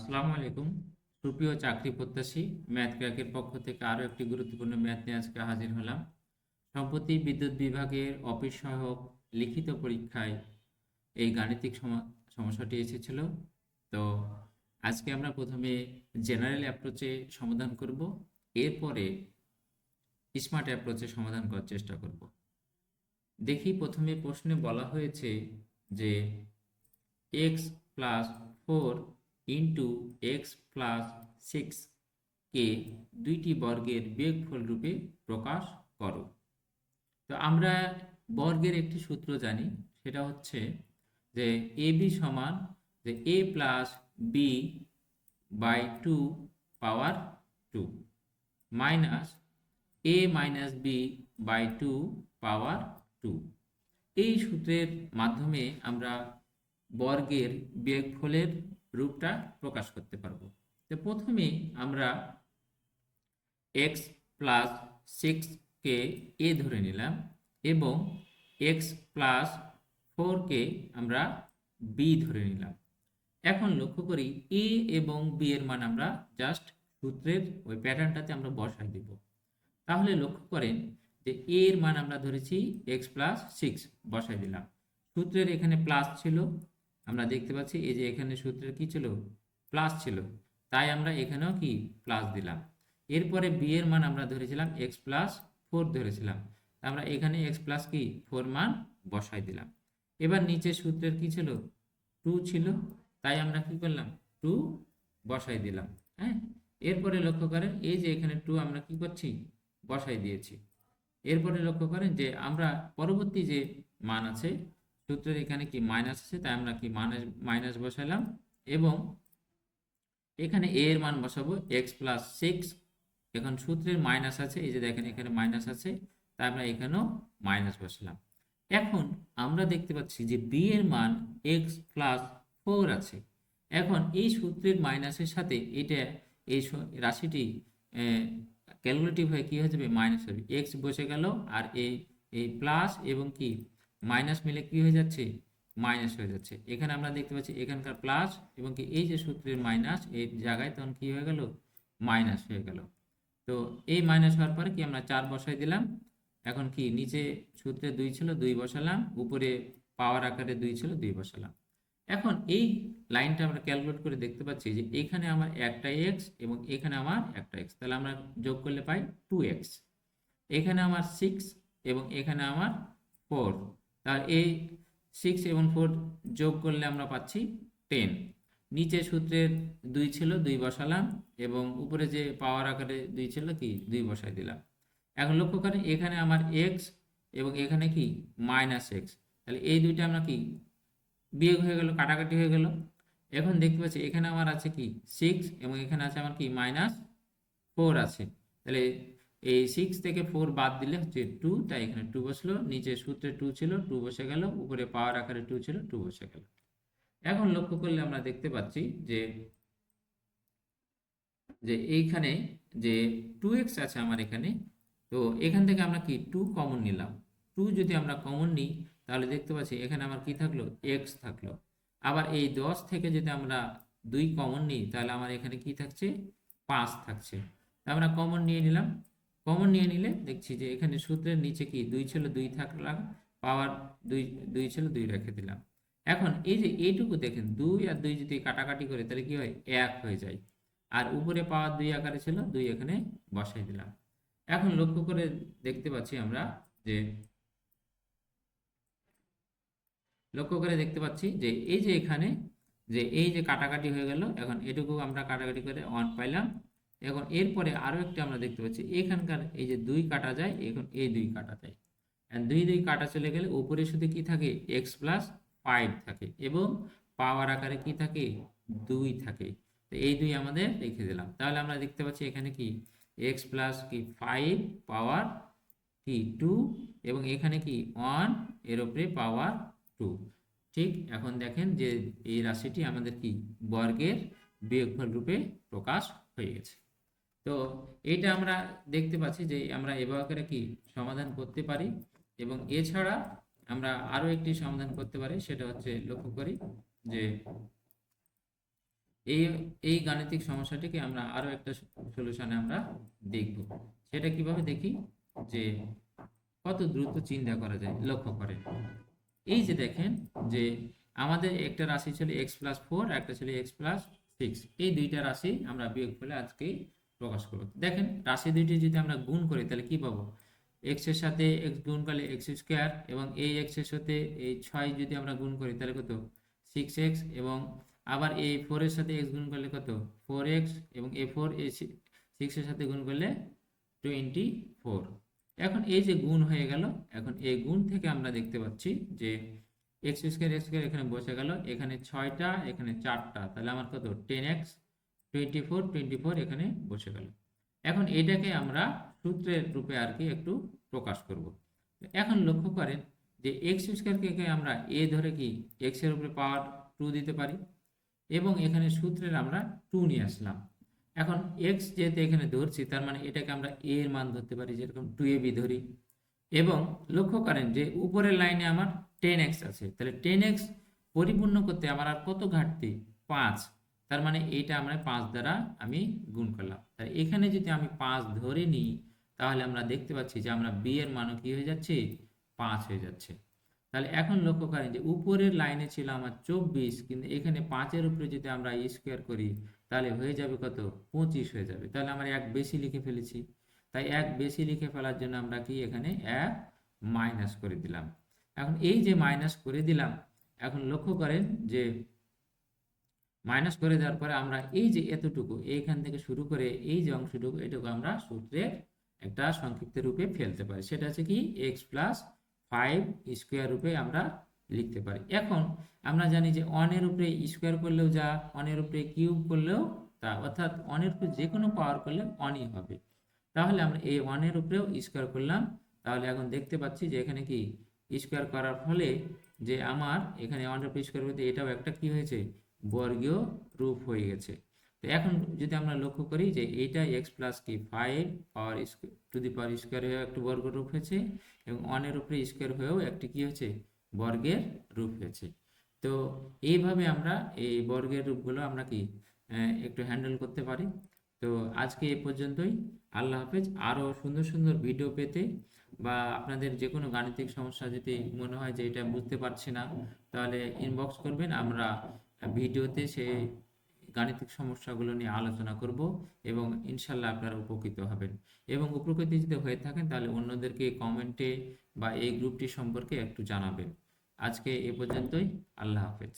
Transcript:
আসসালামু আলাইকুম। সুপ্রিয় চাকরি প্রত্যাশী, ম্যাথ ক্র্যাকের পক্ষ থেকে আরও একটি গুরুত্বপূর্ণ ম্যাথ নিয়ে আজকে হাজির হলাম। সম্প্রতি বিদ্যুৎ বিভাগের অফিস সহায়ক লিখিত পরীক্ষায় এই গাণিতিক সমস্যাটি এসেছিল। তো আজকে আমরা প্রথমে জেনারেল অ্যাপ্রোচে সমাধান করব, এরপরে স্মার্ট অ্যাপ্রোচে সমাধান করার চেষ্টা করব। দেখি প্রথমে প্রশ্নে বলা হয়েছে যে x plus 4 into x plus 6 কে দুইটি বর্গের বিয়োগফল রূপে প্রকাশ করো। তো আমরা বর্গের একটি সূত্র জানি, সেটা হচ্ছে যে এ বি সমান যে A plus B by 2 power 2 minus A minus B by 2 power 2। এই সূত্রের মাধ্যমে আমরা বর্গের বিয়োগফলের রূপটা প্রকাশ করতে পারবো। তো প্রথমে আমরা এক্স প্লাস 6কে এ ধরে নিলাম এবং এক্স প্লাস 4কে আমরা বি ধরে নিলাম। এখন লক্ষ্য করি এ এবং বি এর মান আমরা জাস্ট সূত্রের ওই প্যাটার্নটাতে আমরা বসাই দেব। তাহলে লক্ষ্য করেন যে এ এর মান আমরা ধরেছি এক্স প্লাস 6, বসাই দিলাম। সূত্রের এখানে প্লাস ছিল, আমরা দেখতে পাচ্ছি এই যে এখানে সূত্রের কি ছিল, প্লাস ছিল, তাই আমরা এখানেও কি প্লাস দিলাম। এরপরে বি এর মান আমরা ধরেছিলাম এক্স প্লাস 4 ধরেছিলাম, আমরা এখানে এক্স প্লাস কি 4 মান বসাই দিলাম। এবার নিচে সূত্রের কি ছিল, 2 ছিল, তাই আমরা কি করলাম 2 বসাই দিলাম। হ্যাঁ, এরপরে লক্ষ্য করেন এই যে এখানে 2 আমরা কি করছি বসাই দিয়েছি। এরপরে লক্ষ্য করেন যে আমরা পরবর্তী যে মান আছে সূত্রের এখানে কি মাইনাস আছে, তাই আমরা কি মাইনাস বসালাম এবং এখানে এ এর মান বসাবো এক্স প্লাস 6। এখন সূত্রের মাইনাস আছে, এই যে দেখেন এখানে মাইনাস আছে, তাই আমরা এখানেও মাইনাস বসালাম। এখন আমরা দেখতে পাচ্ছি যে বি এর মান এক্স প্লাস 4 আছে। এখন এই সূত্রের মাইনাসের সাথে এটা এই রাশিটি ক্যালকুলেটিভ হয়ে কি হয়ে যাবে, মাইনাস হবে, এক্স বসে গেল আর এই প্লাস এবং কি মাইনাস মিলে কি হয়ে যাচ্ছে, মাইনাস হয়ে যাচ্ছে। এখানে আমরা দেখতে পাচ্ছি এখানকার প্লাস এবং কি এই যে সূত্রের মাইনাস এই জায়গায় তখন কি হয়ে গেল, মাইনাস হয়ে গেল। তো এই মাইনাস হওয়ার পরে কি আমরা 4 বসাই দিলাম। এখন কি নিচে সূত্রে 2 ছিল 2 বসালাম, উপরে পাওয়ার আকারে 2 ছিল 2 বসালাম। এখন এই লাইনটা আমরা ক্যালকুলেট করে দেখতে পাচ্ছি যে এখানে আমার একটা এক্স এবং এখানে আমার একটা এক্স, তাহলে আমরা যোগ করলে পাই 2x। এখানে আমার 6 এবং এখানে আমার 4, তাহলে এই 6 এবং 4 যোগ করলে আমরা পাচ্ছি 10। নিচে সূত্রের 2 ছিল 2 বসালাম এবং উপরে যে পাওয়ার আকারে 2 ছিল কি 2 বসাই দিলাম। এখন লক্ষ্য করেন এখানে আমার এক্স এবং এখানে কি মাইনাস এক্স, তাহলে এই দুইটা আমরা কি বিয়োগ হয়ে গেল, কাটাকাটি হয়ে গেল। এখন দেখতে পাচ্ছি এখানে আমার আছে কি 6 এবং এখানে আছে আমার কি -4 আছে, তাহলে এই 6 থেকে 4 বাদ দিলে হচ্ছে 2, তাই এখানে 2 বসলো। নিচে সূত্রে 2 ছিল 2 বসে গেল, উপরে পাওয়ার আকারে 2 ছিল 2 বসে গেল। এখন লক্ষ্য করলে আমরা দেখতে পাচ্ছি যে এইখানে যে 2x আছে আমার এখানে, তো এখান থেকে আমরা কি 2 কমন নিলাম। 2 যদি আমরা কমন নিই তাহলে দেখতে পাচ্ছি এখানে আমার কি থাকলো, x থাকলো। আবার এই 10 থেকে যদি আমরা 2 কমন নিই তাহলে আমার এখানে কি থাকছে, 5 থাকছে। আমরা কমন নিয়ে নিলাম। কমন নিয়ে নিলে দেখছি যে এখানে সূত্রের নিচে কি 2 ছিল 2 থাকলাম, পাওয়ার 2 ছিল 2 রেখে দিলাম। এখন এই যে এইটুকু দেখেন 2 আর 2 যদি কাটাকাটি করে তাহলে কি হয়, 1 হয়ে যায়। আর উপরে পাওয়ার 2 আকারে ছিল 2 এখানে বসাই দিলাম। এখন লক্ষ্য করে দেখতে পাচ্ছি আমরা যে এই যে এখানে যে এই যে কাটাকাটি হয়ে গেল, এখন এটুকু আমরা কাটাকাটি করে 1 পাইলাম। এখন এরপরে আরো একটা আমরা দেখতে পাচ্ছি এখানকার এই যে 2 কাটা যায়, এখন এই 2 কাটা যায়, 2 কাটা চলে গেলে উপরে শুধু কি থাকে, এক্স প্লাস 5 থাকে এবং পাওয়ার আকারে কি থাকে, 2 থাকে। তো এই 2 আমাদের রেখে দিলাম। তাহলে আমরা দেখতে পাচ্ছি এখানে কি এক্স প্লাস কি 5 পাওয়ার কি 2 এবং এখানে কি 1 এর উপরে পাওয়ার 2। ঠিক এখন দেখেন যে এই রাশিটি আমাদের কি বর্গের বিয়োগফল রূপে প্রকাশ হয়ে গেছে। তো এইটা আমরা দেখতে পাচ্ছি যে আমরা এভাবে করে কি সমাধান করতে পারি এবং এছাড়া আমরা আরো একটি সমাধান করতে পারি, সেটা হচ্ছে লক্ষ্য করি যে এই এই গাণিতিক সমস্যাটিকে আমরা আরো একটা সলিউশনে আমরা দেখব। সেটা কিভাবে দেখি, যে কত দ্রুত চিন্তা করা যায়। লক্ষ্য করেন, এই যে দেখেন যে আমাদের একটা রাশি ছিল x+4, একটা ছিল x+6। এই দুইটা রাশি আমরা বিয়োগফলে আজকে প্রকাশ করব। দেখেন রাশি দুইটি যদি আমরা গুণ করি তাহলে কি পাবো, x এর সাথে x গুণ করলে x², এবং এই x এর সাথে এই 6 যদি আমরা গুণ করি তাহলে কত 6x, এবং আবার এই 4 এর সাথে x গুণ করলে কত 4x, এবং এই 4 এই 6 এর সাথে গুণ করলে 24। এখন এই যে গুণ হয়ে গেল, এখন এই গুণ থেকে আমরা দেখতে পাচ্ছি যে x² এখানে বসে গেল, এখানে 6টা এখানে 4টা, তাহলে আমার কত 10x, 24 এখানে বসে গেল। এখন এটাকে আমরা সূত্রের রূপে আর কি একটু প্রকাশ করব। এখন লক্ষ্য করেন যে x² আমরা a ধরে কি x এর উপরে পাওয়ার 2 দিতে পারি, এবং এখানে সূত্রের আমরা 2 নিয়ে আসলাম। এখন x যেহেতু এখানে ধরছি, তার মানে এটাকে আমরা a এর মান ধরতে পারি, যেরকম 2ab ধরি। এবং লক্ষ্য করেন যে উপরের লাইনে আমার 10x আছে, তাহলে 10x পরিপূর্ণ করতে আমার আর কত ঘাটতি, 5। তার মানে এইটা আমরা 5 দ্বারা আমি গুণ করলাম। তাহলে এখানে যদি আমি 5 ধরে নিই, তাহলে আমরা দেখতে পাচ্ছি যে আমরা b এর মানও কি হয়ে যাচ্ছে, 5 হয়ে যাচ্ছে। তাহলে এখন লক্ষ্য করেন যে উপরের লাইনে ছিল আমার 24, কিন্তু এখানে 5-এর উপরে যদি আমরা স্কোয়ার করি তাহলে হয়ে যাবে কত, 25 হয়ে যাবে। তাহলে আমরা এক বেশি লিখে ফেলেছি। তাই এক বেশি লিখে ফেলার জন্য আমরা কি এখানে এক মাইনাস করে দিলাম। এখন এই যে মাইনাস করে দিলাম, এখন লক্ষ্য করেন যে মাইনাস করে দেওয়ার পরে আমরা এই যে এতটুকু এইখান থেকে শুরু করে এই যে অংশটুকু, এটুকু আমরা সূত্রের একটা সংক্ষিপ্ত রূপে ফেলতে পারি। সেটা হচ্ছে কি x+5 রূপে আমরা লিখতে পারি। এখন আমরা জানি যে 1 এর উপরে স্কোয়ার করলেও যা, 1 এর উপরে কিউব করলেও তা, অর্থাৎ 1 এর উপরে যে কোনো পাওয়ার করলে 1ই হবে। তাহলে আমরা এই 1 এর উপরেও স্কোয়ার করলাম। তাহলে এখন দেখতে পাচ্ছি যে এখানে কি স্কোয়ার করার ফলে যে আমার এখানে 1 এর উপরে স্কোয়ার করতে এটাও একটা কি হয়েছে, বর্গীয় রূপ হয়ে গেছে। তো এখন যদি আমরা লক্ষ্য করি যে এইটা x+5 power to the power square হয়ে একটু বর্গ রূপ হয়েছে, এবং 1 এর উপরে স্কোয়ার হয়েও একটি কি হয়েছে, বর্গের রূপ হয়েছে। তো এইভাবে আমরা এই বর্গের রূপগুলো আমরা কি একটু হ্যান্ডেল করতে পারি। তো আজকে এ পর্যন্তই। আল্লাহ হাফেজ। আরও সুন্দর সুন্দর ভিডিও পেতে বা আপনাদের যে কোনো গাণিতিক সমস্যা যদি মনে হয় যে এটা বুঝতে পারছি না, তাহলে ইনবক্স করবেন, আমরা ভিডিওতে সেই গাণিতিক সমস্যাগুলো নিয়ে আলোচনা করব, এবং ইনশাল্লাহ আপনারা উপকৃত হবেন। এবং উপকৃত যদি হয়ে থাকেন তাহলে অন্যদেরকে কমেন্টে বা এই গ্রুপটি সম্পর্কে একটু জানাবেন। আজকে এ পর্যন্তই। আল্লাহ হাফেজ।